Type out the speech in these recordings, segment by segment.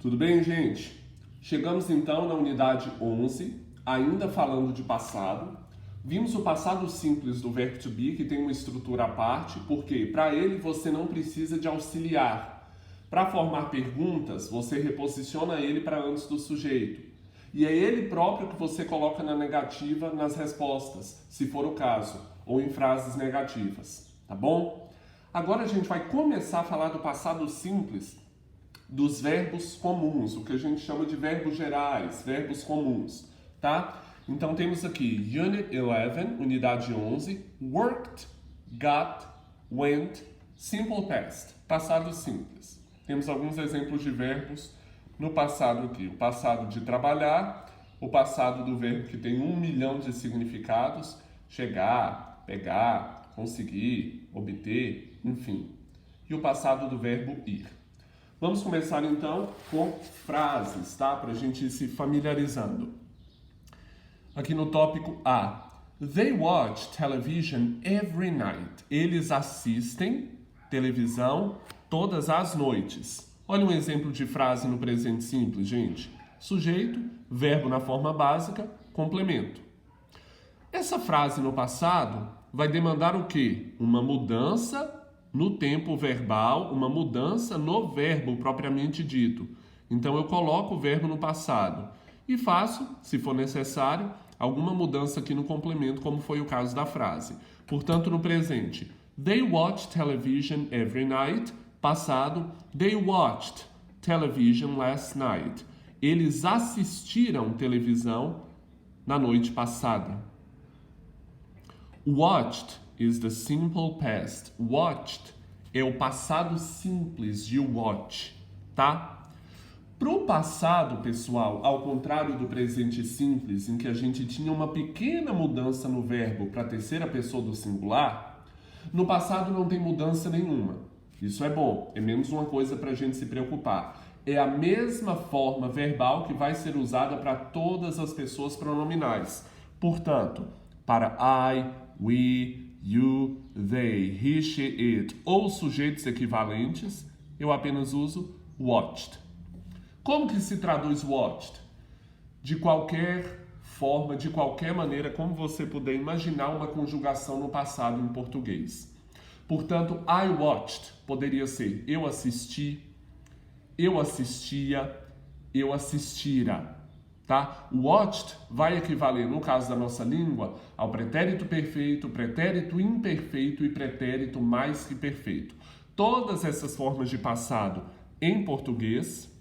Tudo bem, gente? Chegamos então na unidade 11, ainda falando de passado. Vimos o passado simples do verbo to be, que tem uma estrutura à parte, porque para ele você não precisa de auxiliar. Para formar perguntas, você reposiciona ele para antes do sujeito. E é ele próprio que você coloca na negativa nas respostas, se for o caso, ou em frases negativas, tá bom? Agora a gente vai começar a falar do passado simples dos verbos comuns, o que a gente chama de verbos gerais, verbos comuns, tá? Então temos aqui Unit 11, unidade 11, worked, got, went, simple past, passado simples. Temos alguns exemplos de verbos no passado aqui. O passado de trabalhar, o passado do verbo que tem 1 milhão de significados, chegar, pegar, conseguir, obter, enfim. E o passado do verbo ir. Vamos começar então com frases, tá? Para a gente ir se familiarizando. Aqui no tópico A. They watch television every night. Eles assistem televisão todas as noites. Olha um exemplo de frase no presente simples, gente. Sujeito, verbo na forma básica, complemento. Essa frase no passado vai demandar o quê? Uma mudança no tempo verbal, uma mudança no verbo propriamente dito. Então eu coloco o verbo no passado e faço, se for necessário, alguma mudança aqui no complemento, como foi o caso da frase. Portanto, no presente, they watch television every night. Passado, they watched television last night. Eles assistiram televisão na noite passada. Watched is the simple past. Watched é o passado simples de watch, tá? Pro passado, pessoal, ao contrário do presente simples, em que a gente tinha uma pequena mudança no verbo para a terceira pessoa do singular, no passado não tem mudança nenhuma. Isso é bom, é menos uma coisa para a gente se preocupar. É a mesma forma verbal que vai ser usada para todas as pessoas pronominais. Portanto, para I, we, you, they, he, she, it ou sujeitos equivalentes, eu apenas uso watched. Como que se traduz watched? De qualquer forma, de qualquer maneira, como você puder imaginar uma conjugação no passado em português. Portanto, I watched poderia ser eu assisti, eu assistia, eu assistira. Tá? Watched vai equivaler, no caso da nossa língua, ao pretérito perfeito, pretérito imperfeito e pretérito mais que perfeito. Todas essas formas de passado em português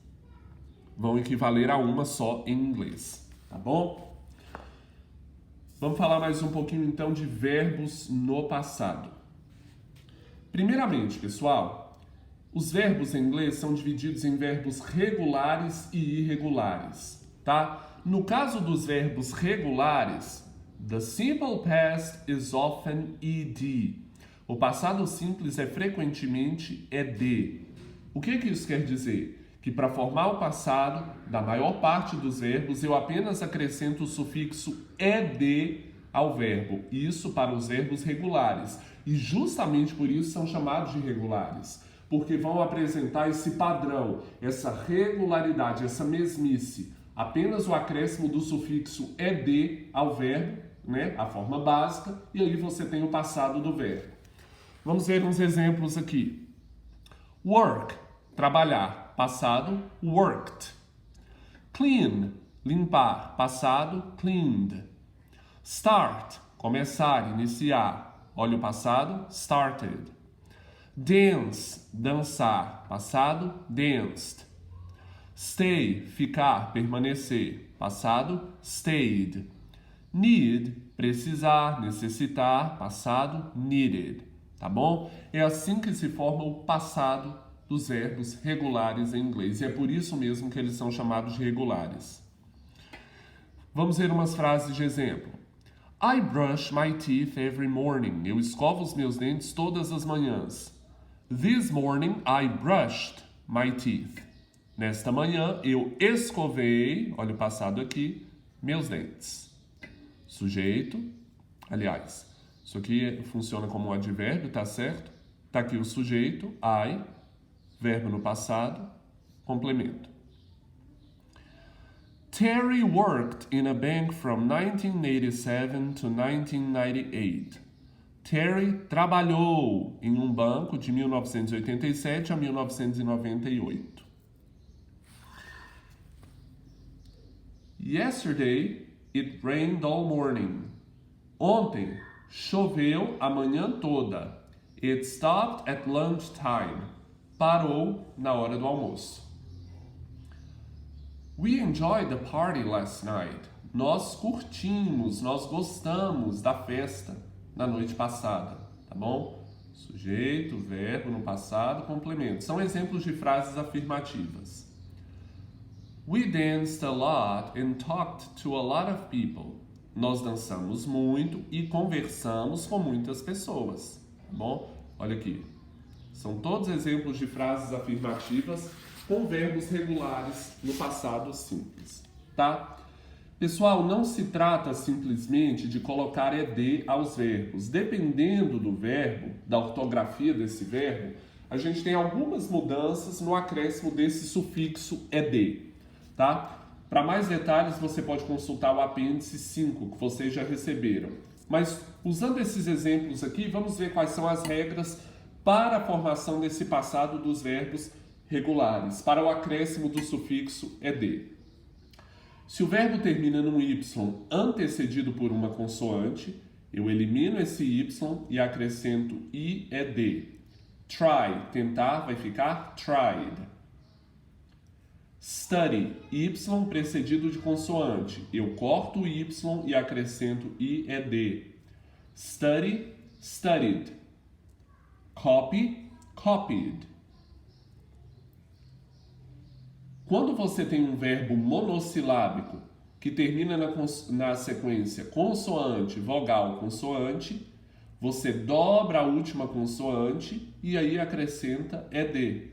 vão equivaler a uma só em inglês, tá bom? Vamos falar mais um pouquinho então de verbos no passado. Primeiramente, pessoal, os verbos em inglês são divididos em verbos regulares e irregulares, tá? No caso dos verbos regulares, the simple past is often ed. O passado simples é frequentemente ed. O que isso quer dizer? Que para formar o passado, da maior parte dos verbos, eu apenas acrescento o sufixo ed ao verbo. Isso para os verbos regulares. E justamente por isso são chamados de regulares. Porque vão apresentar esse padrão, essa regularidade, essa mesmice. Apenas o acréscimo do sufixo ed ao verbo, né, a forma básica, e aí você tem o passado do verbo. Vamos ver uns exemplos aqui. Work, trabalhar. Passado, worked. Clean, limpar. Passado, cleaned. Start, começar, iniciar. Olha o passado, started. Dance, dançar. Passado, danced. Stay, ficar, permanecer. Passado, stayed. Need, precisar, necessitar. Passado, needed. Tá bom? É assim que se forma o passado dos verbos regulares em inglês. E é por isso mesmo que eles são chamados de regulares. Vamos ver umas frases de exemplo. I brush my teeth every morning. Eu escovo os meus dentes todas as manhãs. This morning I brushed my teeth. Nesta manhã eu escovei, olha o passado aqui, meus dentes. Sujeito, aliás, isso aqui funciona como um advérbio, tá certo? Tá aqui o sujeito, I, verbo no passado, complemento. Terry worked in a bank from 1987 to 1998. Terry trabalhou em um banco de 1987 a 1998. Yesterday, it rained all morning. Ontem, choveu a manhã toda. It stopped at lunchtime. Parou na hora do almoço. We enjoyed the party last night. Nós curtimos, nós gostamos da festa na noite passada, tá bom? Sujeito, verbo no passado, complemento. São exemplos de frases afirmativas. We danced a lot and talked to a lot of people. Nós dançamos muito e conversamos com muitas pessoas, tá bom? Olha aqui. São todos exemplos de frases afirmativas com verbos regulares no passado simples, tá? Pessoal, não se trata simplesmente de colocar ed aos verbos. Dependendo do verbo, da ortografia desse verbo, a gente tem algumas mudanças no acréscimo desse sufixo ed, tá? Para mais detalhes, você pode consultar o apêndice 5, que vocês já receberam. Mas, usando esses exemplos aqui, vamos ver quais são as regras para a formação desse passado dos verbos regulares, para o acréscimo do sufixo ed. Se o verbo termina num y antecedido por uma consoante, eu elimino esse y e acrescento ied. Try, tentar, vai ficar tried. Study, y precedido de consoante. Eu corto o y e acrescento ied. Study, studied. Copy, copied. Quando você tem um verbo monossilábico que termina na sequência consoante, vogal, consoante, você dobra a última consoante e aí acrescenta ed.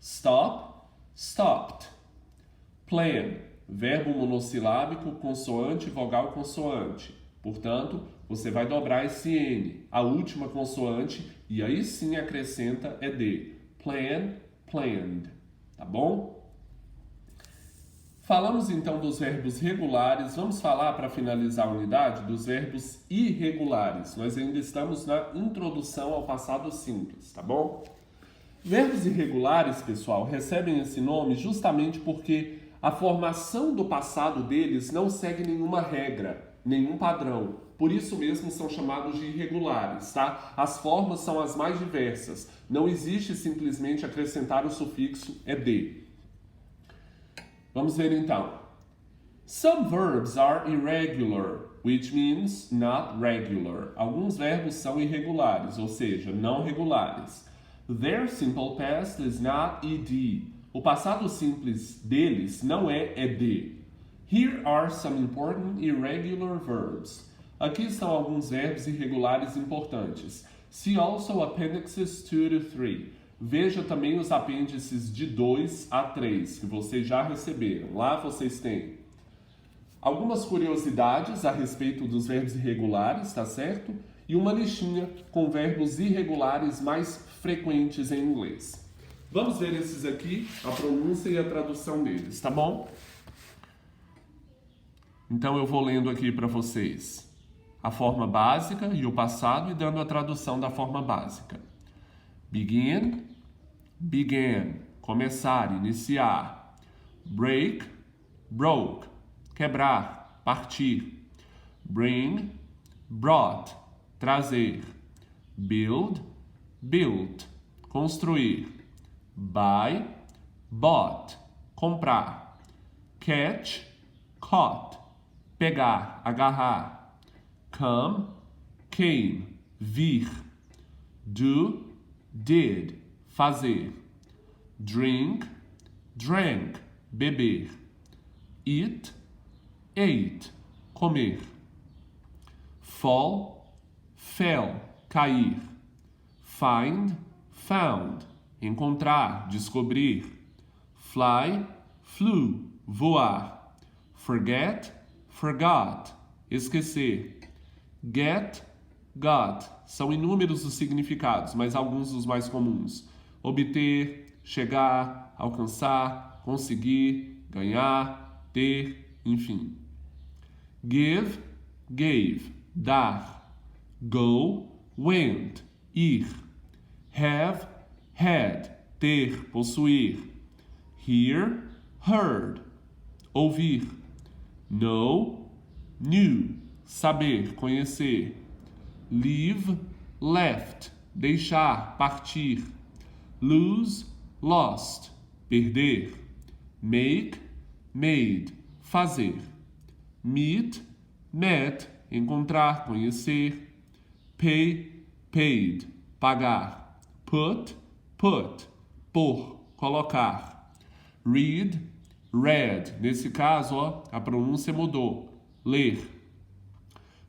Stop, stopped. Plan, verbo monossilábico, consoante, vogal, consoante. Portanto, você vai dobrar esse N, a última consoante, e aí sim acrescenta ed. Plan, planned. Tá bom? Falamos então dos verbos regulares, vamos falar para finalizar a unidade dos verbos irregulares. Nós ainda estamos na introdução ao passado simples, tá bom? Verbos irregulares, pessoal, recebem esse nome justamente porque a formação do passado deles não segue nenhuma regra, nenhum padrão. Por isso mesmo são chamados de irregulares, tá? As formas são as mais diversas. Não existe simplesmente acrescentar o sufixo ed. Vamos ver então. Some verbs are irregular, which means not regular. Alguns verbos são irregulares, ou seja, não regulares. Their simple past is not ed. O passado simples deles não é ed. Here are some important irregular verbs. Aqui estão alguns verbos irregulares importantes. See also appendixes 2 to 3. Veja também os apêndices de 2 a 3, que vocês já receberam. Lá vocês têm algumas curiosidades a respeito dos verbos irregulares, tá certo? E uma listinha com verbos irregulares mais frequentes em inglês. Vamos ver esses aqui, a pronúncia e a tradução deles, tá bom? Então eu vou lendo aqui para vocês a forma básica e o passado e dando a tradução da forma básica. Begin, began, começar, iniciar. Break, broke, quebrar, partir. Bring, brought, trazer. Build, built, construir. Buy, bought, comprar. Catch, caught, pegar, agarrar. Come, came, vir. Do, did, fazer. Drink, drank, beber. Eat, ate, comer. Fall, fell, cair. Find, found, encontrar, descobrir. Fly, flew, voar. Forget, forgot, esquecer. Get, got, são inúmeros os significados, mas alguns dos mais comuns. Obter, chegar, alcançar, conseguir, ganhar, ter, enfim. Give, gave, dar. Go, went, ir. Have, had, ter, possuir. Hear, heard, ouvir. Know, knew, saber, conhecer. Leave, left, deixar, partir. Lose, lost, perder. Make, made, fazer. Meet, met, encontrar, conhecer. Pay, paid, pagar. Put, put, pôr, colocar. Read, read, nesse caso, ó, a pronúncia mudou. Ler.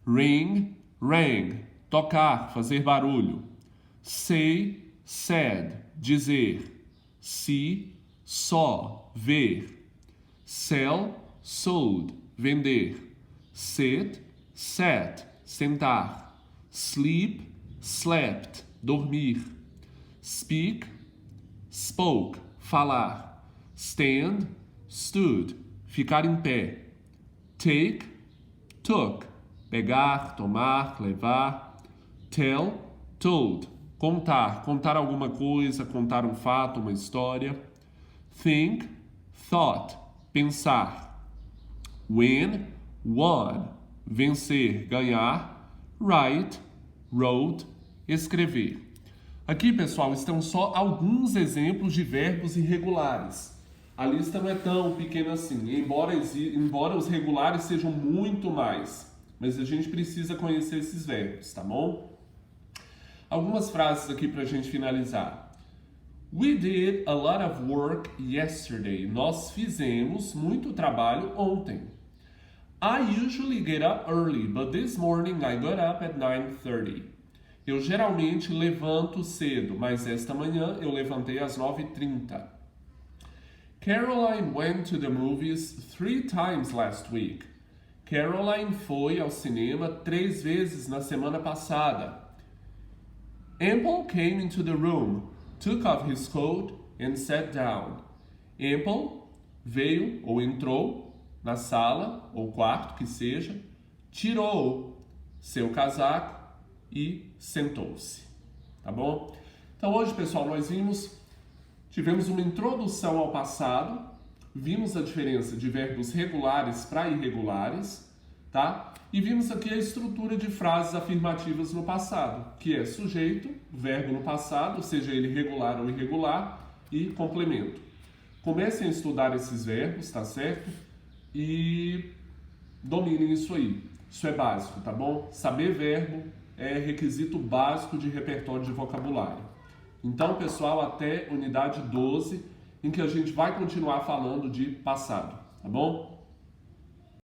Ring, rang, tocar, fazer barulho. Say, said, dizer. See, saw, ver. Sell, sold, vender. Sit, sat, sentar. Sleep, slept, dormir. Speak, spoke, falar. Stand, stood, ficar em pé. Take, took, pegar, tomar, levar. Tell, told, contar, contar alguma coisa, contar um fato, uma história. Think, thought, pensar. Win, won, vencer, ganhar. Write, wrote, escrever. Aqui, pessoal, estão só alguns exemplos de verbos irregulares. A lista não é tão pequena assim, embora os regulares sejam muito mais. Mas a gente precisa conhecer esses verbos, tá bom? Algumas frases aqui para a gente finalizar. We did a lot of work yesterday. Nós fizemos muito trabalho ontem. I usually get up early, but this morning I got up at 9:30. Eu geralmente levanto cedo, mas esta manhã eu levantei às 9:30. Caroline went to the movies 3 times last week. Caroline foi ao cinema 3 vezes na semana passada. Ample came into the room, took off his coat and sat down. Ample veio ou entrou na sala ou quarto que seja, tirou seu casaco e sentou-se. Tá bom? Então hoje, pessoal, nós tivemos uma introdução ao passado, vimos a diferença de verbos regulares para irregulares, tá? E vimos aqui a estrutura de frases afirmativas no passado, que é sujeito, verbo no passado, seja ele regular ou irregular, e complemento. Comecem a estudar esses verbos, tá certo? E dominem isso aí. Isso é básico, tá bom? Saber verbo é requisito básico de repertório de vocabulário. Então, pessoal, até unidade 12, em que a gente vai continuar falando de passado, tá bom?